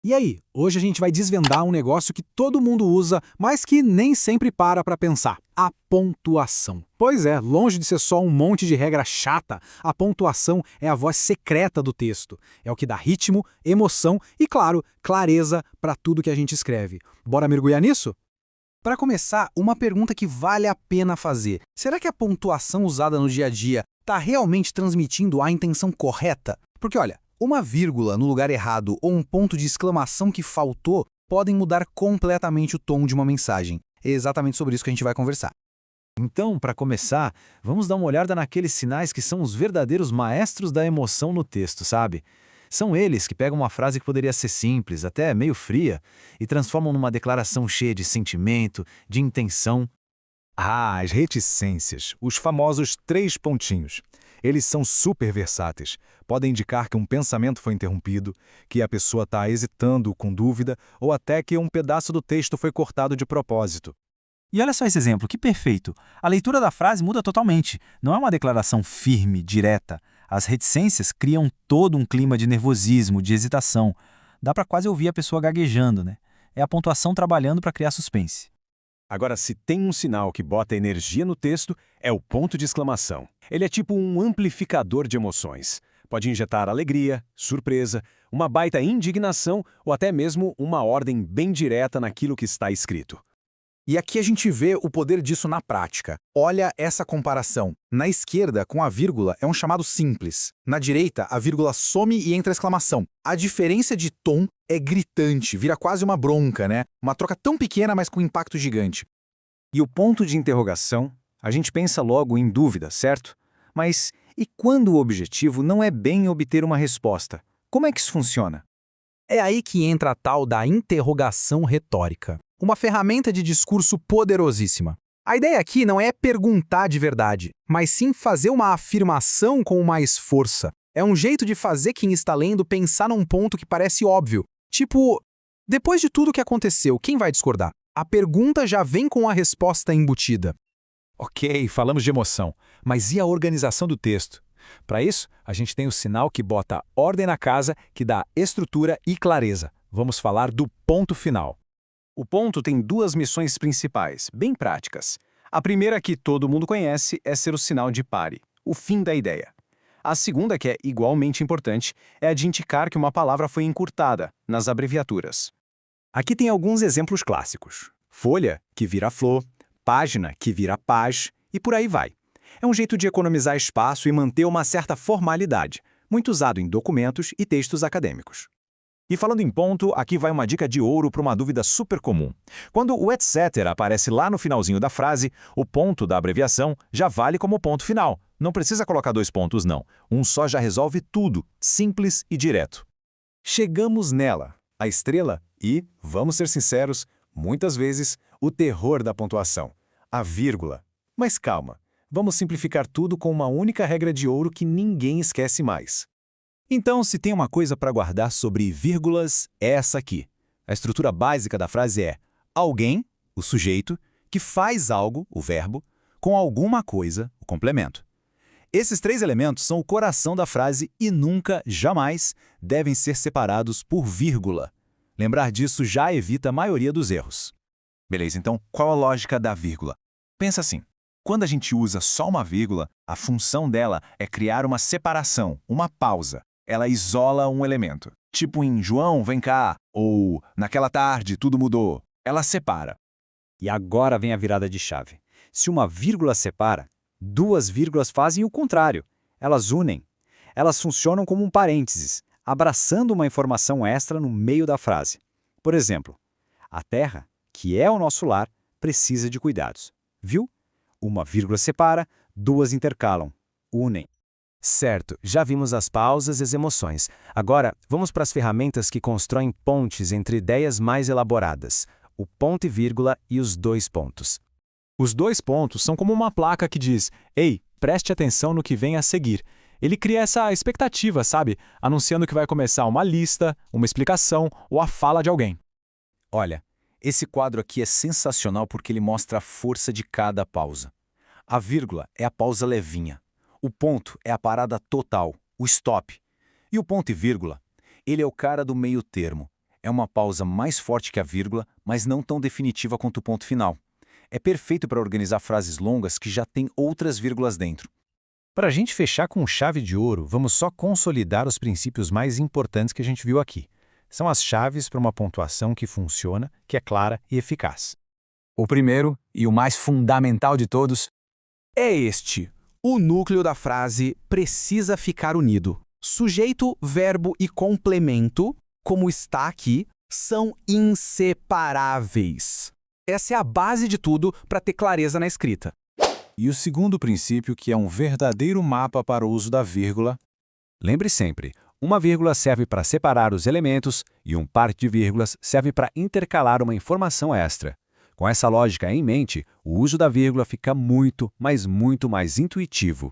E aí, hoje a gente vai desvendar um negócio que todo mundo usa, mas que nem sempre para pensar: a pontuação. Pois é, longe de ser só um monte de regra chata, a pontuação é a voz secreta do texto. É o que dá ritmo, emoção e, claro, clareza para tudo que a gente escreve. Bora mergulhar nisso? Para começar, uma pergunta que vale a pena fazer. Será que a pontuação usada no dia a dia está realmente transmitindo a intenção correta? Porque olha, uma vírgula no lugar errado ou um ponto de exclamação que faltou podem mudar completamente o tom de uma mensagem. É exatamente sobre isso que a gente vai conversar. Então, para começar, vamos dar uma olhada naqueles sinais que são os verdadeiros maestros da emoção no texto, sabe? São eles que pegam uma frase que poderia ser simples, até meio fria, e transformam numa declaração cheia de sentimento, de intenção. Ah, as reticências, os famosos 3 pontinhos. Eles são super versáteis. Podem indicar que um pensamento foi interrompido, que a pessoa está hesitando, com dúvida, ou até que um pedaço do texto foi cortado de propósito. E olha só esse exemplo, que perfeito! A leitura da frase muda totalmente. Não é uma declaração firme, direta. As reticências criam todo um clima de nervosismo, de hesitação. Dá para quase ouvir a pessoa gaguejando, né? É a pontuação trabalhando para criar suspense. Agora, se tem um sinal que bota energia no texto, é o ponto de exclamação. Ele é tipo um amplificador de emoções. Pode injetar alegria, surpresa, uma baita indignação ou até mesmo uma ordem bem direta naquilo que está escrito. E aqui a gente vê o poder disso na prática. Olha essa comparação. Na esquerda, com a vírgula, é um chamado simples. Na direita, a vírgula some e entra a exclamação. A diferença de tom é gritante, vira quase uma bronca, né? Uma troca tão pequena, mas com impacto gigante. E o ponto de interrogação, a gente pensa logo em dúvida, certo? Mas e quando o objetivo não é bem obter uma resposta? Como é que isso funciona? É aí que entra a tal da interrogação retórica. Uma ferramenta de discurso poderosíssima. A ideia aqui não é perguntar de verdade, mas sim fazer uma afirmação com mais força. É um jeito de fazer quem está lendo pensar num ponto que parece óbvio. Tipo, depois de tudo que aconteceu, quem vai discordar? A pergunta já vem com a resposta embutida. Ok, falamos de emoção, mas e a organização do texto? Para isso, a gente tem o sinal que bota ordem na casa, que dá estrutura e clareza. Vamos falar do ponto final. O ponto tem duas missões principais, bem práticas. A primeira, que todo mundo conhece, é ser o sinal de pare, o fim da ideia. A segunda, que é igualmente importante, é a de indicar que uma palavra foi encurtada, nas abreviaturas. Aqui tem alguns exemplos clássicos. Folha, que vira flor, página, que vira page, e por aí vai. É um jeito de economizar espaço e manter uma certa formalidade, muito usado em documentos e textos acadêmicos. E falando em ponto, aqui vai uma dica de ouro para uma dúvida super comum. Quando o etc. aparece lá no finalzinho da frase, o ponto da abreviação já vale como ponto final. Não precisa colocar 2 pontos, não. Um só já resolve tudo, simples e direto. Chegamos nela, a estrela e, vamos ser sinceros, muitas vezes, o terror da pontuação, a vírgula. Mas calma, vamos simplificar tudo com uma única regra de ouro que ninguém esquece mais. Então, se tem uma coisa para guardar sobre vírgulas, é essa aqui. A estrutura básica da frase é alguém, o sujeito, que faz algo, o verbo, com alguma coisa, o complemento. Esses 3 elementos são o coração da frase e nunca, jamais, devem ser separados por vírgula. Lembrar disso já evita a maioria dos erros. Beleza, então qual a lógica da vírgula? Pensa assim, quando a gente usa só uma vírgula, a função dela é criar uma separação, uma pausa. Ela isola um elemento. Tipo em João, vem cá, ou naquela tarde tudo mudou. Ela separa. E agora vem a virada de chave. Se uma vírgula separa, 2 vírgulas fazem o contrário. Elas unem. Elas funcionam como um parênteses, abraçando uma informação extra no meio da frase. Por exemplo, a Terra, que é o nosso lar, precisa de cuidados. Viu? Uma vírgula separa, 2 intercalam, unem. Certo, já vimos as pausas e as emoções. Agora, vamos para as ferramentas que constroem pontes entre ideias mais elaboradas. O ponto e vírgula e os 2 pontos. Os 2 pontos são como uma placa que diz: "Ei, preste atenção no que vem a seguir". Ele cria essa expectativa, sabe? Anunciando que vai começar uma lista, uma explicação ou a fala de alguém. Olha, esse quadro aqui é sensacional porque ele mostra a força de cada pausa. A vírgula é a pausa levinha. O ponto é a parada total, o stop. E o ponto e vírgula? Ele é o cara do meio termo. É uma pausa mais forte que a vírgula, mas não tão definitiva quanto o ponto final. É perfeito para organizar frases longas que já têm outras vírgulas dentro. Para a gente fechar com chave de ouro, vamos só consolidar os princípios mais importantes que a gente viu aqui. São as chaves para uma pontuação que funciona, que é clara e eficaz. O primeiro, e o mais fundamental de todos, é este. O núcleo da frase precisa ficar unido. Sujeito, verbo e complemento, como está aqui, são inseparáveis. Essa é a base de tudo para ter clareza na escrita. E o segundo princípio, que é um verdadeiro mapa para o uso da vírgula. Lembre sempre, uma vírgula serve para separar os elementos e um par de vírgulas serve para intercalar uma informação extra. Com essa lógica em mente, o uso da vírgula fica muito, mas muito mais intuitivo.